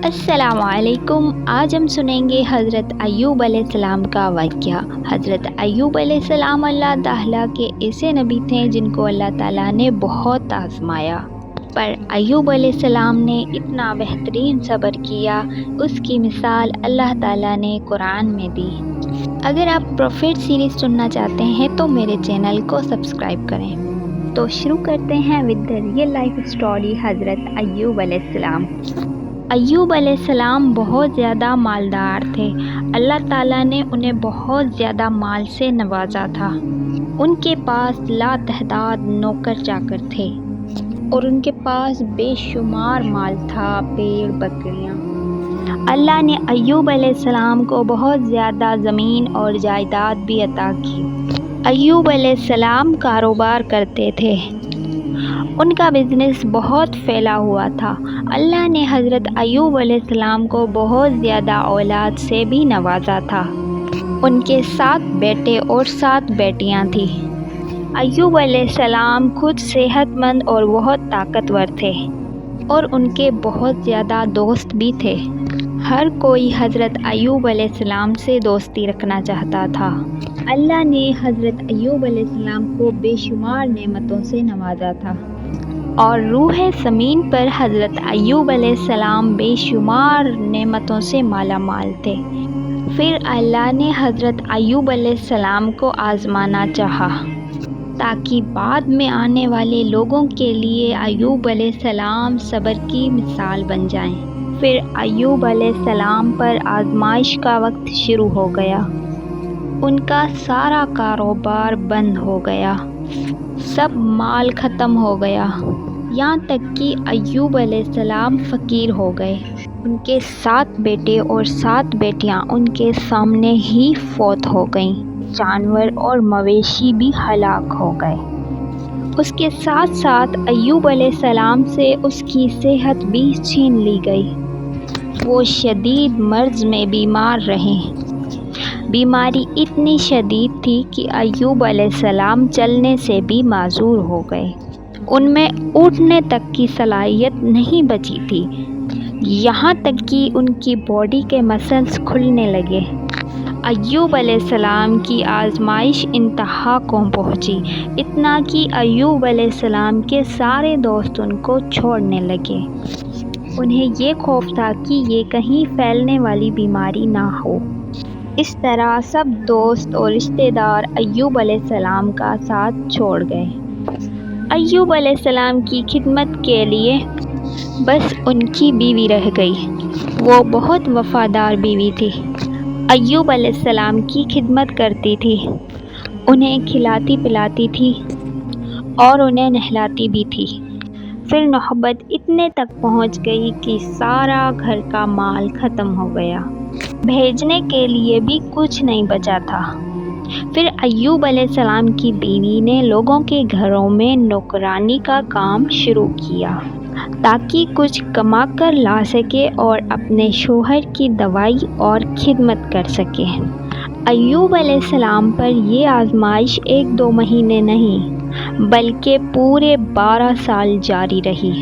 السلام علیکم۔ آج ہم سنیں گے حضرت ایوب علیہ السلام کا واقعہ۔ حضرت ایوب علیہ السلام اللہ تعالیٰ کے ایسے نبی تھے جن کو اللہ تعالیٰ نے بہت آزمایا، پر ایوب علیہ السلام نے اتنا بہترین صبر کیا، اس کی مثال اللہ تعالیٰ نے قرآن میں دی۔ اگر آپ پروفیٹ سیریز سننا چاہتے ہیں تو میرے چینل کو سبسکرائب کریں۔ تو شروع کرتے ہیں with the real life story حضرت ایوب علیہ السلام۔ ایوب علیہ السلام بہت زیادہ مالدار تھے۔ اللہ تعالیٰ نے انہیں بہت زیادہ مال سے نوازا تھا۔ ان کے پاس لا تعداد نوکر چاکر تھے اور ان کے پاس بے شمار مال تھا، بھیڑ بکریاں۔ اللہ نے ایوب علیہ السلام کو بہت زیادہ زمین اور جائیداد بھی عطا کی۔ ایوب علیہ السلام کاروبار کرتے تھے، ان کا بزنس بہت پھیلا ہوا تھا۔ اللہ نے حضرت ایوب علیہ السلام کو بہت زیادہ اولاد سے بھی نوازا تھا۔ ان کے 7 بیٹے اور 7 بیٹیاں تھیں۔ ایوب علیہ السلام خود صحت مند اور بہت طاقتور تھے اور ان کے بہت زیادہ دوست بھی تھے۔ ہر کوئی حضرت ایوب علیہ السلام سے دوستی رکھنا چاہتا تھا۔ اللہ نے حضرت ایوب علیہ السلام کو بے شمار نعمتوں سے نوازا تھا اور روح زمین پر حضرت ایوب علیہ السلام بے شمار نعمتوں سے مالا مال تھے۔ پھر اللہ نے حضرت ایوب علیہ السلام کو آزمانا چاہا تاکہ بعد میں آنے والے لوگوں کے لیے ایوب علیہ السلام صبر کی مثال بن جائیں۔ پھر ایوب علیہ السلام پر آزمائش کا وقت شروع ہو گیا۔ ان کا سارا کاروبار بند ہو گیا، سب مال ختم ہو گیا، یہاں تک کہ ایوب علیہ السلام فقیر ہو گئے۔ ان کے 7 بیٹے اور 7 بیٹیاں ان کے سامنے ہی فوت ہو گئیں۔ جانور اور مویشی بھی ہلاک ہو گئے۔ اس کے ساتھ ساتھ ایوب علیہ السلام سے اس کی صحت بھی چھین لی گئی۔ وہ شدید مرض میں بیمار رہے۔ بیماری اتنی شدید تھی کہ ایوب علیہ السلام چلنے سے بھی معذور ہو گئے۔ ان میں اٹھنے تک کی صلاحیت نہیں بچی تھی، یہاں تک کہ ان کی باڈی کے مسلز کھلنے لگے۔ ایوب علیہ السلام کی آزمائش انتہا کو پہنچی، اتنا کہ ایوب علیہ السلام کے سارے دوست ان کو چھوڑنے لگے۔ انہیں یہ خوف تھا کہ یہ کہیں پھیلنے والی بیماری نہ ہو۔ اس طرح سب دوست اور رشتہ دار ایوب علیہ السلام کا ساتھ چھوڑ گئے۔ ایوب علیہ السلام کی خدمت کے لیے بس ان کی بیوی رہ گئی۔ وہ بہت وفادار بیوی تھی، ایوب علیہ السلام کی خدمت کرتی تھی، انہیں کھلاتی پلاتی تھی اور انہیں نہلاتی بھی تھی۔ پھر نوبت اتنے تک پہنچ گئی کہ سارا گھر کا مال ختم ہو گیا، بھیجنے کے لیے بھی کچھ نہیں بچا تھا۔ پھر ایوب علیہ السلام کی بیوی نے لوگوں کے گھروں میں نوکرانی کا کام شروع کیا تاکہ کچھ کما کر لا سکے اور اپنے شوہر کی دوائی اور خدمت کر سکے۔ ایوب علیہ السلام پر یہ آزمائش 1-2 مہینے نہیں بلکہ پورے 12 سال جاری رہی۔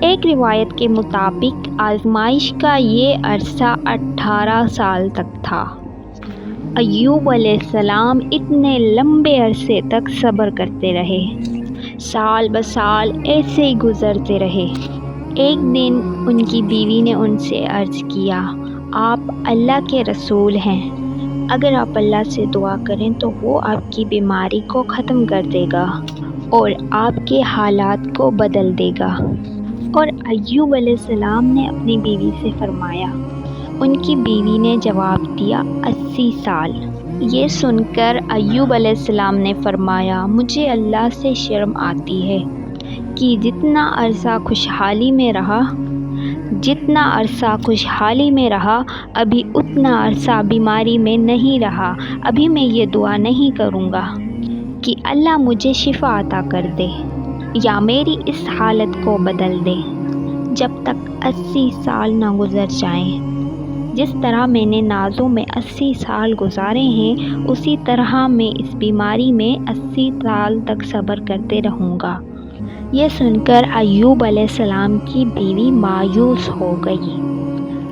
ایک روایت کے مطابق آزمائش کا یہ عرصہ 18 سال تک تھا۔ ایوب علیہ السلام اتنے لمبے عرصے تک صبر کرتے رہے، سال بسال ایسے ہی گزرتے رہے۔ ایک دن ان کی بیوی نے ان سے عرض کیا، آپ اللہ کے رسول ہیں، اگر آپ اللہ سے دعا کریں تو وہ آپ کی بیماری کو ختم کر دے گا اور آپ کے حالات کو بدل دے گا۔ اور ایوب علیہ السلام نے اپنی بیوی سے فرمایا۔ ان کی بیوی نے جواب دیا، 80 سال۔ یہ سن کر ایوب علیہ السلام نے فرمایا، مجھے اللہ سے شرم آتی ہے کہ جتنا عرصہ خوشحالی میں رہا ابھی اتنا عرصہ بیماری میں نہیں رہا۔ ابھی میں یہ دعا نہیں کروں گا کہ اللہ مجھے شفا عطا کر دے یا میری اس حالت کو بدل دے جب تک 80 سال نہ گزر جائیں۔ جس طرح میں نے نازوں میں 80 سال گزارے ہیں اسی طرح میں اس بیماری میں 80 سال تک صبر کرتے رہوں گا۔ یہ سن کر ایوب علیہ السلام کی بیوی مایوس ہو گئی،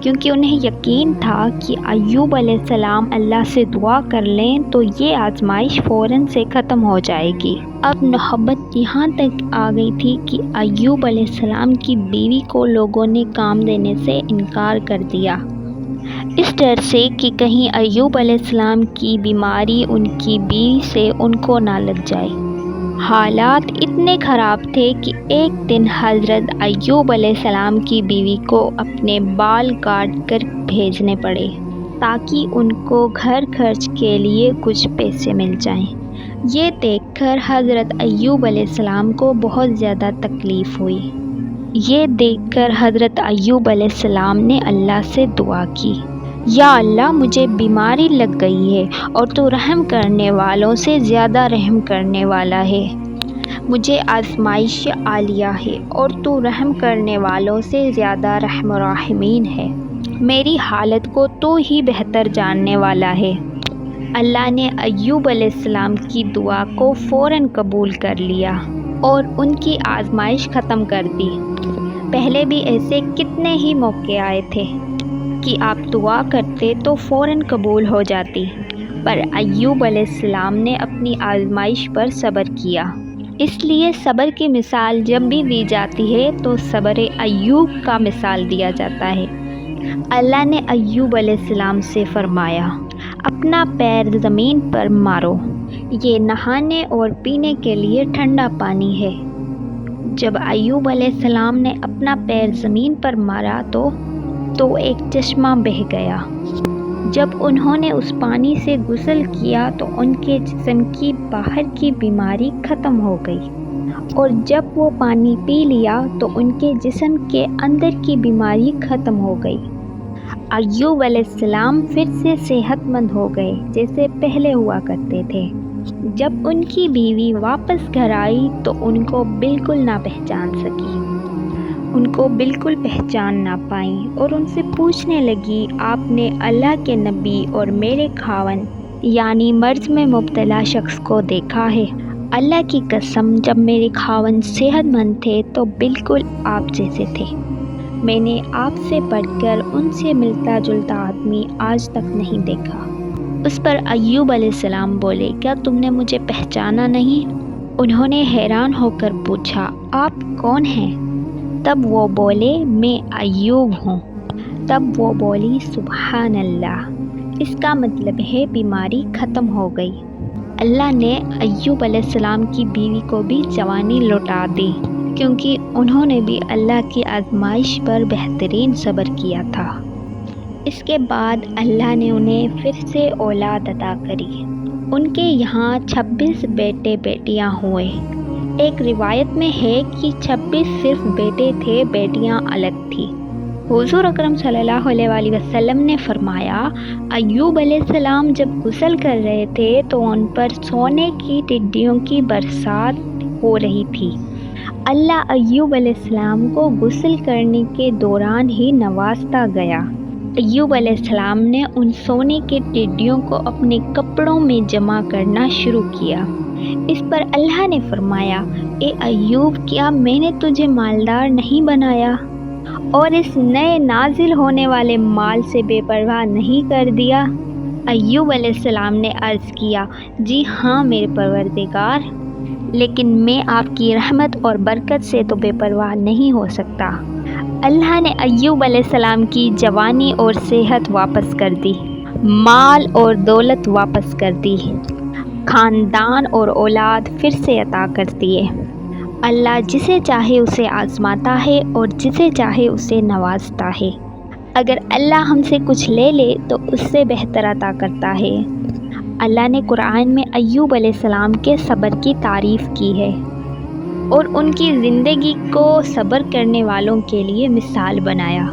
کیونکہ انہیں یقین تھا کہ ایوب علیہ السلام اللہ سے دعا کر لیں تو یہ آزمائش فوراً سے ختم ہو جائے گی۔ اب نوبت یہاں تک آ گئی تھی کہ ایوب علیہ السلام کی بیوی کو لوگوں نے کام دینے سے انکار کر دیا، اس ڈر سے کہ کہیں ایوب علیہ السلام کی بیماری ان کی بیوی سے ان کو نہ لگ جائے۔ حالات اتنے خراب تھے کہ ایک دن حضرت ایوب علیہ السلام کی بیوی کو اپنے بال کاٹ کر بھیجنے پڑے تاکہ ان کو گھر خرچ کے لیے کچھ پیسے مل جائیں۔ یہ دیکھ کر حضرت ایوب علیہ السلام کو بہت زیادہ تکلیف ہوئی۔ یہ دیکھ کر حضرت ایوب علیہ السلام نے اللہ سے دعا کی، یا اللہ مجھے بیماری لگ گئی ہے اور تو رحم کرنے والوں سے زیادہ رحم کرنے والا ہے، مجھے آزمائش عالیہ ہے اور تو رحم کرنے والوں سے زیادہ رحم الراحمین ہے، میری حالت کو تو ہی بہتر جاننے والا ہے۔ اللہ نے ایوب علیہ السلام کی دعا کو فوراً قبول کر لیا اور ان کی آزمائش ختم کر دی۔ پہلے بھی ایسے کتنے ہی موقع آئے تھے کہ آپ دعا کرتے تو فوراً قبول ہو جاتی، پر ایوب علیہ السلام نے اپنی آزمائش پر صبر کیا۔ اس لیے صبر کی مثال جب بھی دی جاتی ہے تو صبر ایوب کا مثال دیا جاتا ہے۔ اللہ نے ایوب علیہ السلام سے فرمایا، اپنا پیر زمین پر مارو، یہ نہانے اور پینے کے لیے ٹھنڈا پانی ہے۔ جب ایوب علیہ السلام نے اپنا پیر زمین پر مارا تو ایک چشمہ بہہ گیا۔ جب انہوں نے اس پانی سے غسل کیا تو ان کے جسم کی باہر کی بیماری ختم ہو گئی، اور جب وہ پانی پی لیا تو ان کے جسم کے اندر کی بیماری ختم ہو گئی۔ ایوب علیہ السلام پھر سے صحت مند ہو گئے جیسے پہلے ہوا کرتے تھے۔ جب ان کی بیوی واپس گھر آئی تو ان کو بالکل نہ پہچان سکی، ان کو بالکل پہچان نہ پائیں اور ان سے پوچھنے لگی، آپ نے اللہ کے نبی اور میرے خاوند یعنی مرض میں مبتلا شخص کو دیکھا ہے؟ اللہ کی قسم جب میرے خاوند صحت مند تھے تو بالکل آپ جیسے تھے، میں نے آپ سے بڑھ کر ان سے ملتا جلتا آدمی آج تک نہیں دیکھا۔ اس پر ایوب علیہ السلام بولے، کیا تم نے مجھے پہچانا نہیں؟ انہوں نے حیران ہو کر پوچھا، آپ کون ہیں؟ تب وہ بولے، میں ایوب ہوں۔ تب وہ بولی، سبحان اللہ، اس کا مطلب ہے بیماری ختم ہو گئی۔ اللہ نے ایوب علیہ السلام کی بیوی کو بھی جوانی لوٹا دی، کیونکہ انہوں نے بھی اللہ کی آزمائش پر بہترین صبر کیا تھا۔ اس کے بعد اللہ نے انہیں پھر سے اولاد عطا کری۔ ان کے یہاں 26 بیٹے بیٹیاں ہوئے۔ ایک روایت میں ہے کہ 26 صرف بیٹے تھے، بیٹیاں الگ تھیں۔ حضور اکرم صلی اللہ علیہ وآلہ وسلم نے فرمایا، ایوب علیہ السلام جب غسل کر رہے تھے تو ان پر سونے کی ٹڈیوں کی برسات ہو رہی تھی۔ اللہ ایوب علیہ السلام کو غسل کرنے کے دوران ہی نوازتا گیا۔ ایوب علیہ السلام نے ان سونے کی ٹڈیوں کو اپنے کپڑوں میں جمع کرنا شروع کیا۔ اس پر اللہ نے فرمایا، اے ایوب، کیا میں نے تجھے مالدار نہیں بنایا اور اس نئے نازل ہونے والے مال سے بے پرواہ نہیں کر دیا؟ ایوب علیہ السلام نے عرض کیا، جی ہاں میرے پروردگار، لیکن میں آپ کی رحمت اور برکت سے تو بے پرواہ نہیں ہو سکتا۔ اللہ نے ایوب علیہ السلام کی جوانی اور صحت واپس کر دی، مال اور دولت واپس کر دی، خاندان اور اولاد پھر سے عطا کر دیے۔ اللہ جسے چاہے اسے آزماتا ہے اور جسے چاہے اسے نوازتا ہے۔ اگر اللہ ہم سے کچھ لے لے تو اس سے بہتر عطا کرتا ہے۔ اللہ نے قرآن میں ایوب علیہ السلام کے صبر کی تعریف کی ہے اور ان کی زندگی کو صبر کرنے والوں کے لیے مثال بنایا۔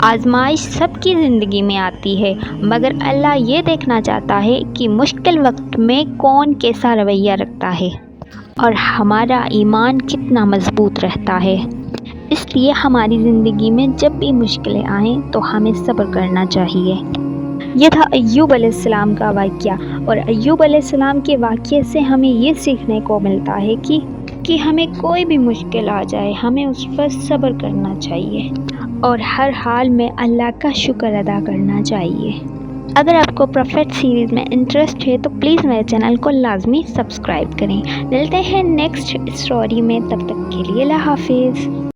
آزمائش سب کی زندگی میں آتی ہے، مگر اللہ یہ دیکھنا چاہتا ہے کہ مشکل وقت میں کون کیسا رویہ رکھتا ہے اور ہمارا ایمان کتنا مضبوط رہتا ہے۔ اس لیے ہماری زندگی میں جب بھی مشکلیں آئیں تو ہمیں صبر کرنا چاہیے۔ یہ تھا ایوب علیہ السلام کا واقعہ، اور ایوب علیہ السلام کے واقعے سے ہمیں یہ سیکھنے کو ملتا ہے کہ کہ ہمیں کوئی بھی مشکل آ جائے ہمیں اس پر صبر کرنا چاہیے اور ہر حال میں اللہ کا شکر ادا کرنا چاہیے۔ اگر آپ کو پروفیٹ سیریز میں انٹرسٹ ہے تو پلیز میرے چینل کو لازمی سبسکرائب کریں۔ ملتے ہیں نیکسٹ اسٹوری میں، تب تک کے لیے اللہ حافظ۔